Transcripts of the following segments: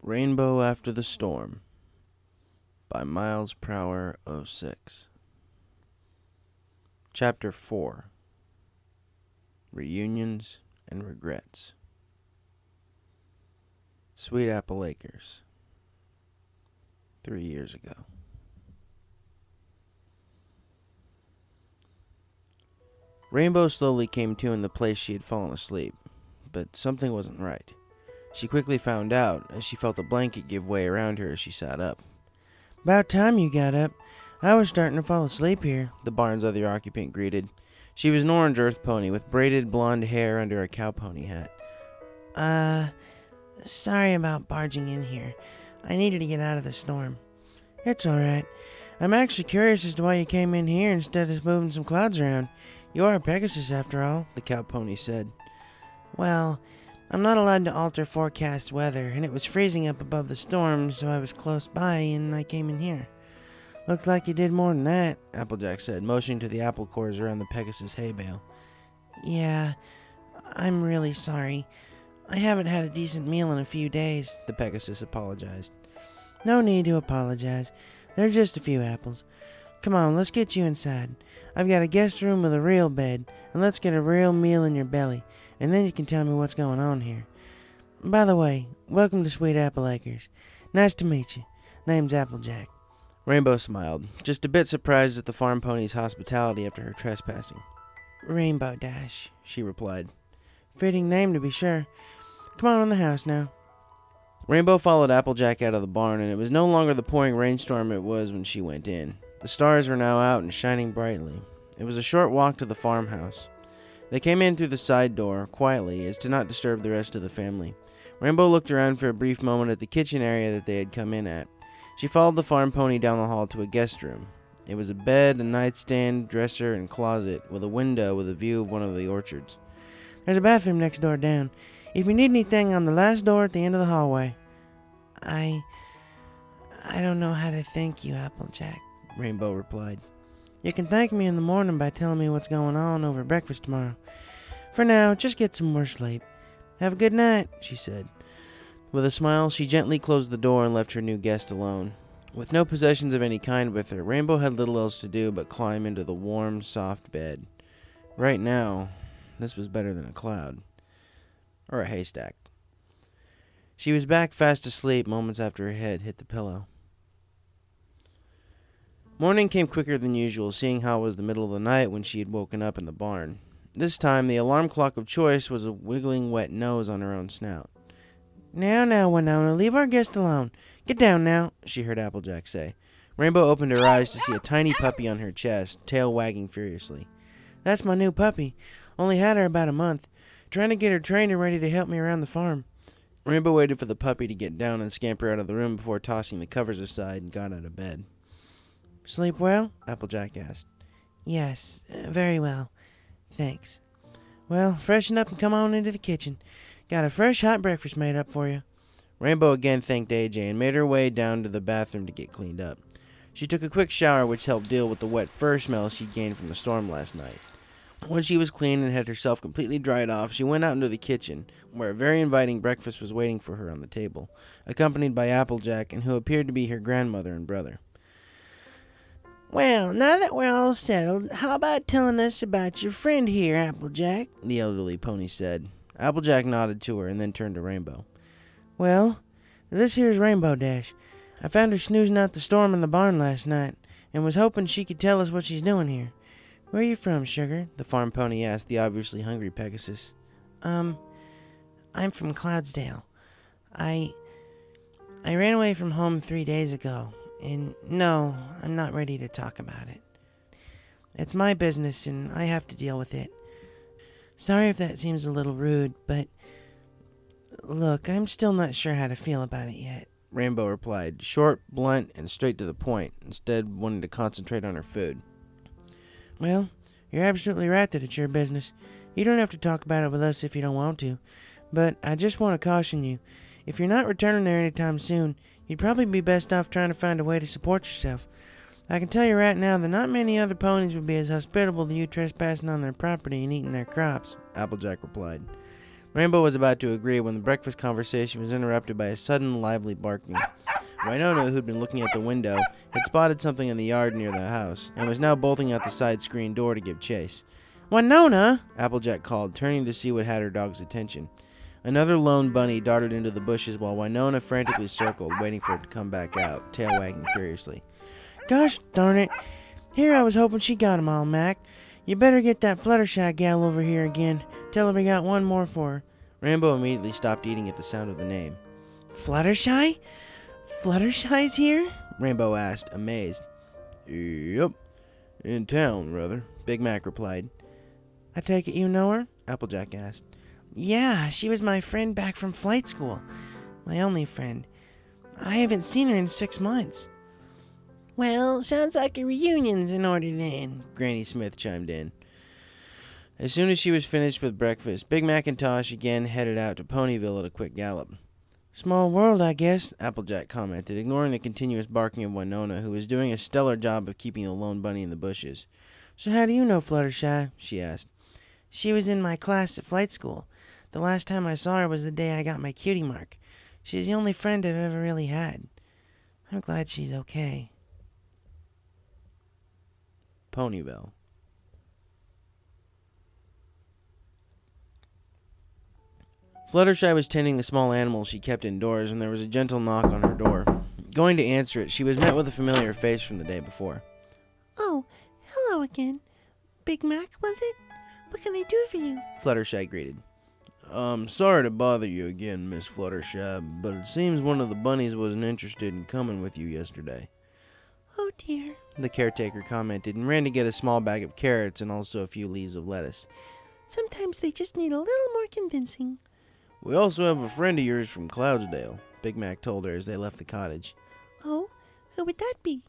Rainbow After the Storm by Miles Prower 06. Chapter 4. Reunions and Regrets. Sweet Apple Acres. 3 years ago. Rainbow slowly came to in the place she had fallen asleep, but something wasn't right. She quickly found out as she felt a blanket give way around her as she sat up. "About time you got up. I was starting to fall asleep here," the barn's other occupant greeted. She was an orange earth pony with braided blonde hair under a cow pony hat. Sorry about barging in here. I needed to get out of the storm." "It's all right. I'm actually curious as to why you came in here instead of moving some clouds around. You are a Pegasus after all," the cow pony said. "Well, I'm not allowed to alter forecast weather, and it was freezing up above the storm, so I was close by, and I came in here." "Looks like you did more than that," Applejack said, motioning to the apple cores around the Pegasus hay bale. "Yeah, I'm really sorry. I haven't had a decent meal in a few days," the Pegasus apologized. "No need to apologize. They're just a few apples. Come on, let's get you inside. I've got a guest room with a real bed, and let's get a real meal in your belly, and then you can tell me what's going on here. By the way, welcome to Sweet Apple Acres. Nice to meet you. Name's Applejack." Rainbow smiled, just a bit surprised at the farm pony's hospitality after her trespassing. "Rainbow Dash," she replied. "Fitting name to be sure. Come on in the house now." Rainbow followed Applejack out of the barn, and it was no longer the pouring rainstorm it was when she went in. The stars were now out and shining brightly. It was a short walk to the farmhouse. They came in through the side door, quietly, as to not disturb the rest of the family. Rainbow looked around for a brief moment at the kitchen area that they had come in at. She followed the farm pony down the hall to a guest room. It was a bed, a nightstand, dresser, and closet, with a window with a view of one of the orchards. "There's a bathroom next door down. If you need anything, on the last door at the end of the hallway." I don't know how to thank you, Applejack," Rainbow replied. "You can thank me in the morning by telling me what's going on over breakfast tomorrow. For now, just get some more sleep. Have a good night," she said. With a smile, she gently closed the door and left her new guest alone. With no possessions of any kind with her, Rainbow had little else to do but climb into the warm, soft bed. Right now, this was better than a cloud. Or a haystack. She was back fast asleep moments after her head hit the pillow. Morning came quicker than usual, seeing how it was the middle of the night when she had woken up in the barn. This time, the alarm clock of choice was a wiggling wet nose on her own snout. Now, Winona, leave our guest alone. Get down now," she heard Applejack say. Rainbow opened her eyes to see a tiny puppy on her chest, tail wagging furiously. "That's my new puppy. Only had her about a month. Trying to get her trained and ready to help me around the farm." Rainbow waited for the puppy to get down and scamper out of the room before tossing the covers aside and got out of bed. "Sleep well?" Applejack asked. "Yes, very well. Thanks. Well, freshen up and come on into the kitchen. Got a fresh hot breakfast made up for you." Rainbow again thanked AJ and made her way down to the bathroom to get cleaned up. She took a quick shower, which helped deal with the wet fur smell she gained from the storm last night. When she was clean and had herself completely dried off, she went out into the kitchen, where a very inviting breakfast was waiting for her on the table, accompanied by Applejack and who appeared to be her grandmother and brother. "Well, now that we're all settled, how about telling us about your friend here, Applejack?" the elderly pony said. Applejack nodded to her and then turned to Rainbow. "Well, this here's Rainbow Dash. I found her snoozing out the storm in the barn last night, and was hoping she could tell us what she's doing here. Where are you from, Sugar?" the farm pony asked the obviously hungry Pegasus. I'm from Cloudsdale. I ran away from home 3 days ago, and no, I'm not ready to talk about it. It's my business, and I have to deal with it. Sorry if that seems a little rude, but look, I'm still not sure how to feel about it yet," Rainbow replied, short, blunt, and straight to the point, instead wanting to concentrate on her food. "Well, you're absolutely right that it's your business. You don't have to talk about it with us if you don't want to. But I just want to caution you, If you're not returning there anytime soon, you'd probably be best off trying to find a way to support yourself. I can tell you right now that not many other ponies would be as hospitable to you trespassing on their property and eating their crops, Applejack replied. Rainbow was about to agree when the breakfast conversation was interrupted by a sudden lively barking. Winona, who'd been looking at the window, had spotted something in the yard near the house, and was now bolting out the side screen door to give chase. "Winona!" Applejack called, turning to see what had her dog's attention. Another lone bunny darted into the bushes while Winona frantically circled, waiting for it to come back out, tail wagging furiously. "Gosh darn it! Here I was hoping she got 'em all, Mac. You better get that Fluttershy gal over here again. Tell her we got one more for her." Rainbow immediately stopped eating at the sound of the name. "Fluttershy? Fluttershy's here?" Rainbow asked, amazed. "Yep. In town, rather," Big Mac replied. "I take it you know her?" Applejack asked. "Yeah, she was my friend back from flight school. My only friend. I haven't seen her in 6 months." "Well, sounds like a reunion's in order then," Granny Smith chimed in. As soon as she was finished with breakfast, Big Macintosh again headed out to Ponyville at a quick gallop. "Small world, I guess," Applejack commented, ignoring the continuous barking of Winona, who was doing a stellar job of keeping the lone bunny in the bushes. "So how do you know Fluttershy?" she asked. "She was in my class at flight school. The last time I saw her was the day I got my cutie mark. She's the only friend I've ever really had. I'm glad she's okay." Ponyville. Fluttershy was tending the small animal she kept indoors when there was a gentle knock on her door. Going to answer it, she was met with a familiar face from the day before. "Oh, hello again. Big Mac, was it? What can I do for you?" Fluttershy greeted. Sorry to bother you again, Miss Fluttershy, but it seems one of the bunnies wasn't interested in coming with you yesterday." "Oh dear," the caretaker commented and ran to get a small bag of carrots and also a few leaves of lettuce. "Sometimes they just need a little more convincing." "We also have a friend of yours from Cloudsdale," Big Mac told her as they left the cottage. "Oh, who would that be?"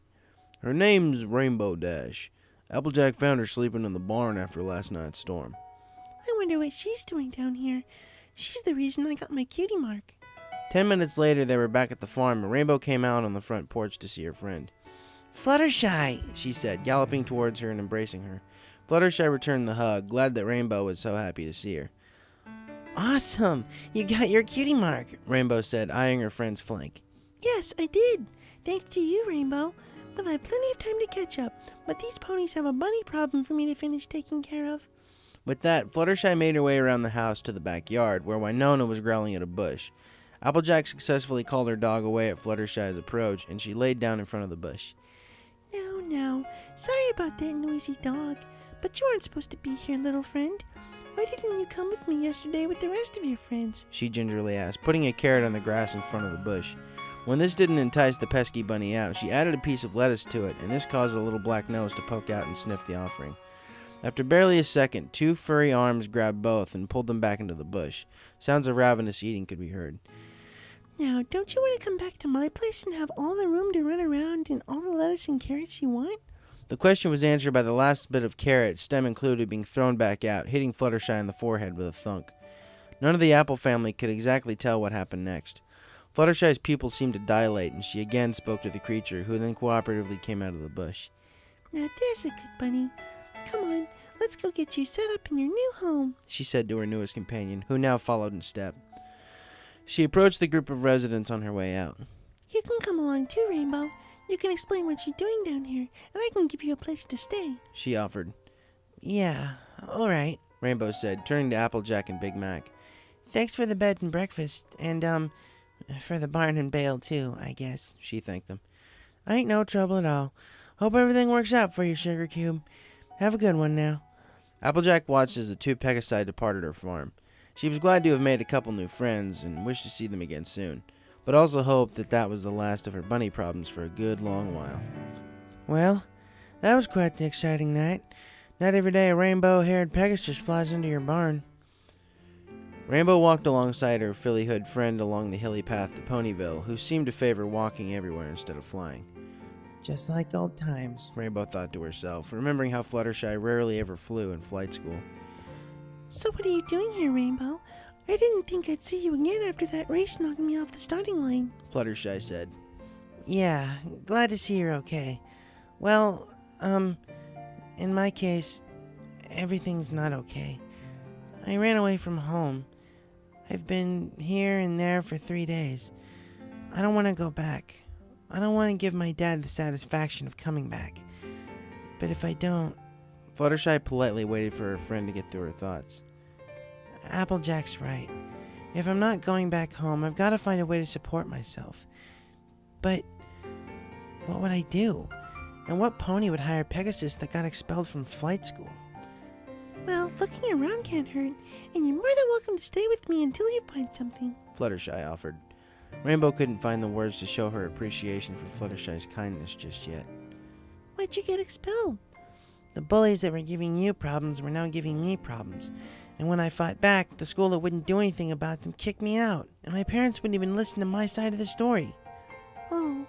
"Her name's Rainbow Dash. Applejack found her sleeping in the barn after last night's storm." "I wonder what she's doing down here. She's the reason I got my cutie mark." 10 minutes later, they were back at the farm, and Rainbow came out on the front porch to see her friend. "Fluttershy," she said, galloping towards her and embracing her. Fluttershy returned the hug, glad that Rainbow was so happy to see her. "Awesome! You got your cutie mark," Rainbow said, eyeing her friend's flank. "Yes, I did. Thanks to you, Rainbow. We'll have plenty of time to catch up, but these ponies have a bunny problem for me to finish taking care of." With that, Fluttershy made her way around the house to the backyard, where Winona was growling at a bush. Applejack successfully called her dog away at Fluttershy's approach, and she laid down in front of the bush. "No, sorry about that noisy dog, but you aren't supposed to be here, little friend. Why didn't you come with me yesterday with the rest of your friends?" she gingerly asked, putting a carrot on the grass in front of the bush. When this didn't entice the pesky bunny out, she added a piece of lettuce to it, and this caused a little black nose to poke out and sniff the offering. After barely a second, 2 furry arms grabbed both and pulled them back into the bush. Sounds of ravenous eating could be heard. "Now, don't you want to come back to my place and have all the room to run around and all the lettuce and carrots you want?" The question was answered by the last bit of carrot, stem included, being thrown back out, hitting Fluttershy in the forehead with a thunk. None of the apple family could exactly tell what happened next. Fluttershy's pupils seemed to dilate, and she again spoke to the creature, who then cooperatively came out of the bush. "Now there's a good bunny. Come on, let's go get you set up in your new home," she said to her newest companion, who now followed in step. She approached the group of residents on her way out. "You can come along too, Rainbow. You can explain what you're doing down here, and I can give you a place to stay," she offered. "Yeah, all right," Rainbow said, turning to Applejack and Big Mac. "Thanks for the bed and breakfast, and, for the barn and bale too, I guess," she thanked them. "Ain't no trouble at all. Hope everything works out for you, Sugar Cube. Have a good one now." Applejack watched as the 2 Pegasi departed her farm. She was glad to have made a couple new friends, and wished to see them again soon, but also hoped that that was the last of her bunny problems for a good long while. "Well, that was quite the exciting night. Not every day a rainbow-haired Pegasus flies into your barn." Rainbow walked alongside her fillyhood friend along the hilly path to Ponyville, who seemed to favor walking everywhere instead of flying. "Just like old times," Rainbow thought to herself, remembering how Fluttershy rarely ever flew in flight school. "So what are you doing here, Rainbow? I didn't think I'd see you again after that race knocked me off the starting line, Fluttershy said. Yeah, glad to see you're okay. Well, in my case, everything's not okay. I ran away from home. I've been here and there for 3 days. I don't want to go back. I don't want to give my dad the satisfaction of coming back. But if I don't... Fluttershy politely waited for her friend to get through her thoughts. Applejack's right. If I'm not going back home, I've got to find a way to support myself. But what would I do? And what pony would hire Pegasus that got expelled from flight school? Well, looking around can't hurt, and you're more than welcome to stay with me until you find something, Fluttershy offered. Rainbow couldn't find the words to show her appreciation for Fluttershy's kindness just yet. Why'd you get expelled? The bullies that were giving you problems were now giving me problems. And when I fought back, the school that wouldn't do anything about them kicked me out, and my parents wouldn't even listen to my side of the story. Oh,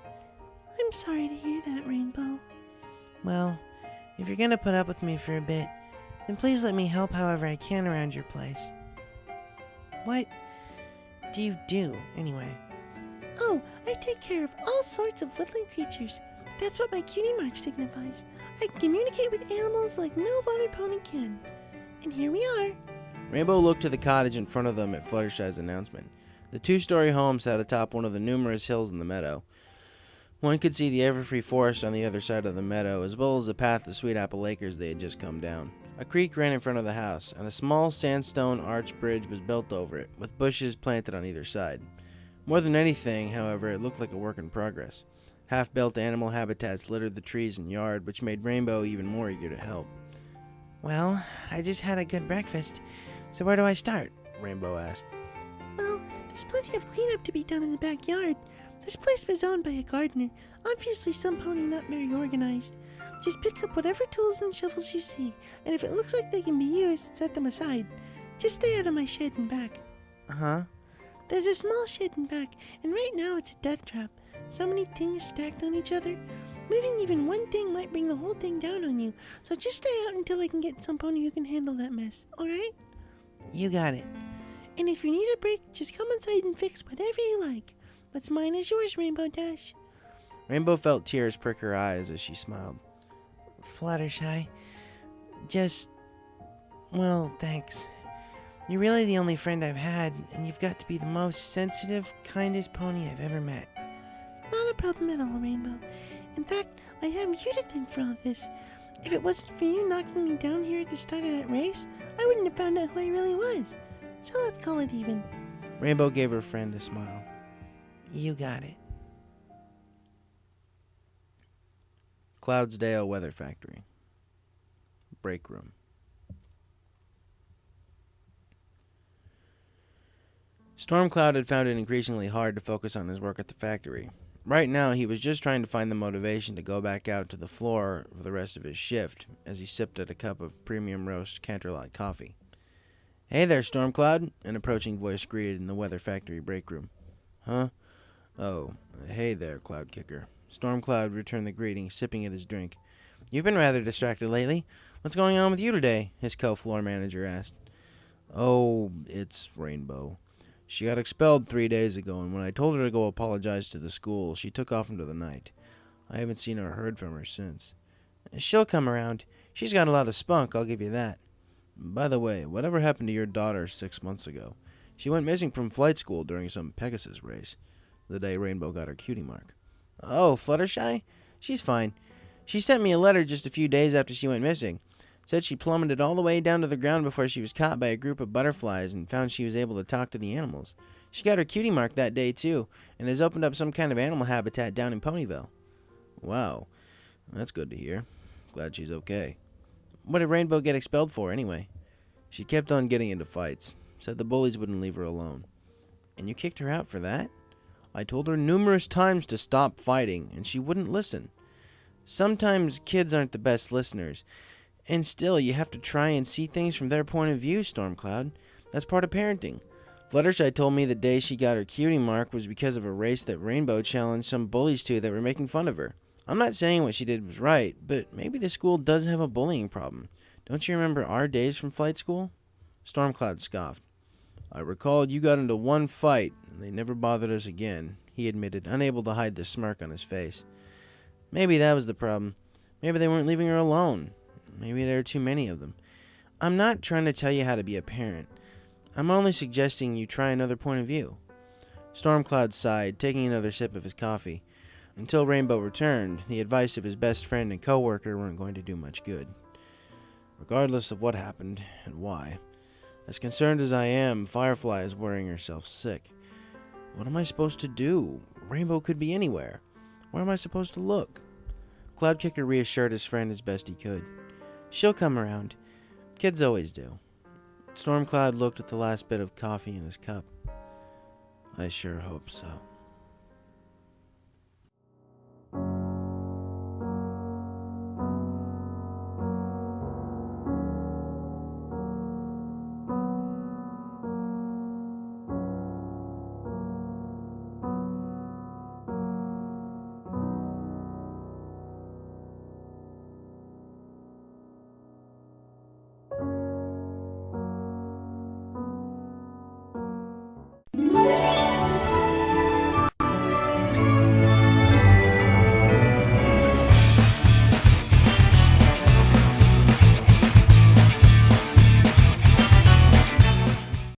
I'm sorry to hear that, Rainbow. Well, if you're gonna put up with me for a bit, then please let me help however I can around your place. What do you do, anyway? Oh, I take care of all sorts of woodland creatures. That's what my cutie mark signifies. I can communicate with animals like no other pony can. And here we are. Rainbow looked to the cottage in front of them at Fluttershy's announcement. The 2-story home sat atop one of the numerous hills in the meadow. One could see the everfree forest on the other side of the meadow, as well as the path to Sweet Apple Acres they had just come down. A creek ran in front of the house, and a small sandstone arch bridge was built over it, with bushes planted on either side. More than anything, however, it looked like a work in progress. Half-built animal habitats littered the trees and yard, which made Rainbow even more eager to help. Well, I just had a good breakfast, so where do I start? Rainbow asked. Well, there's plenty of cleanup to be done in the backyard. This place was owned by a gardener, obviously some pony not very organized. Just pick up whatever tools and shovels you see, and if it looks like they can be used, set them aside. Just stay out of my shed and back. Uh-huh. There's a small shed in back, and right now it's a death trap. So many things stacked on each other. Moving even one thing might bring the whole thing down on you, so just stay out until I can get some pony who can handle that mess, alright? You got it. And if you need a break, just come inside and fix whatever you like. What's mine is yours, Rainbow Dash. Rainbow felt tears prick her eyes as she smiled. Fluttershy, well, thanks. You're really the only friend I've had, and you've got to be the most sensitive, kindest pony I've ever met. Not a problem at all, Rainbow. In fact, I have you to thank for all this. If it wasn't for you knocking me down here at the start of that race, I wouldn't have found out who I really was. So let's call it even. Rainbow gave her friend a smile. You got it. Cloudsdale Weather Factory. Break room. Stormcloud had found it increasingly hard to focus on his work at the factory. Right now, he was just trying to find the motivation to go back out to the floor for the rest of his shift, as he sipped at a cup of premium roast Canterlot coffee. "Hey there, Stormcloud," an approaching voice greeted in the Weather Factory break room. "Huh? Oh, hey there, Cloud Kicker." Stormcloud returned the greeting, sipping at his drink. "You've been rather distracted lately. What's going on with you today?" his co-floor manager asked. "Oh, it's Rainbow. She got expelled 3 days ago, and when I told her to go apologize to the school, she took off into the night. I haven't seen or heard from her since." "She'll come around. She's got a lot of spunk, I'll give you that." "By the way, whatever happened to your daughter 6 months ago? She went missing from flight school during some Pegasus race, the day Rainbow got her cutie mark." "Oh, Fluttershy? She's fine. She sent me a letter just a few days after she went missing. Said she plummeted all the way down to the ground before she was caught by a group of butterflies and found she was able to talk to the animals. She got her cutie mark that day, too, and has opened up some kind of animal habitat down in Ponyville." "Wow, that's good to hear. Glad she's okay." "What did Rainbow get expelled for, anyway?" "She kept on getting into fights. Said the bullies wouldn't leave her alone." "And you kicked her out for that?" "I told her numerous times to stop fighting, and she wouldn't listen." "Sometimes kids aren't the best listeners. And still, you have to try and see things from their point of view, Stormcloud. That's part of parenting. Fluttershy told me the day she got her cutie mark was because of a race that Rainbow challenged some bullies to that were making fun of her. I'm not saying what she did was right, but maybe the school does have a bullying problem. Don't you remember our days from flight school?" Stormcloud scoffed. I recalled you got into one fight, and they never bothered us again, he admitted, unable to hide the smirk on his face. Maybe that was the problem. Maybe they weren't leaving her alone. Maybe there are too many of them. I'm not trying to tell you how to be a parent. I'm only suggesting you try another point of view. Stormcloud sighed, taking another sip of his coffee. Until Rainbow returned, the advice of his best friend and co-worker weren't going to do much good. Regardless of what happened and why, as concerned as I am, Firefly is worrying herself sick. What am I supposed to do? Rainbow could be anywhere. Where am I supposed to look? Cloudkicker reassured his friend as best he could. She'll come around. Kids always do. Stormcloud looked at the last bit of coffee in his cup. I sure hope so.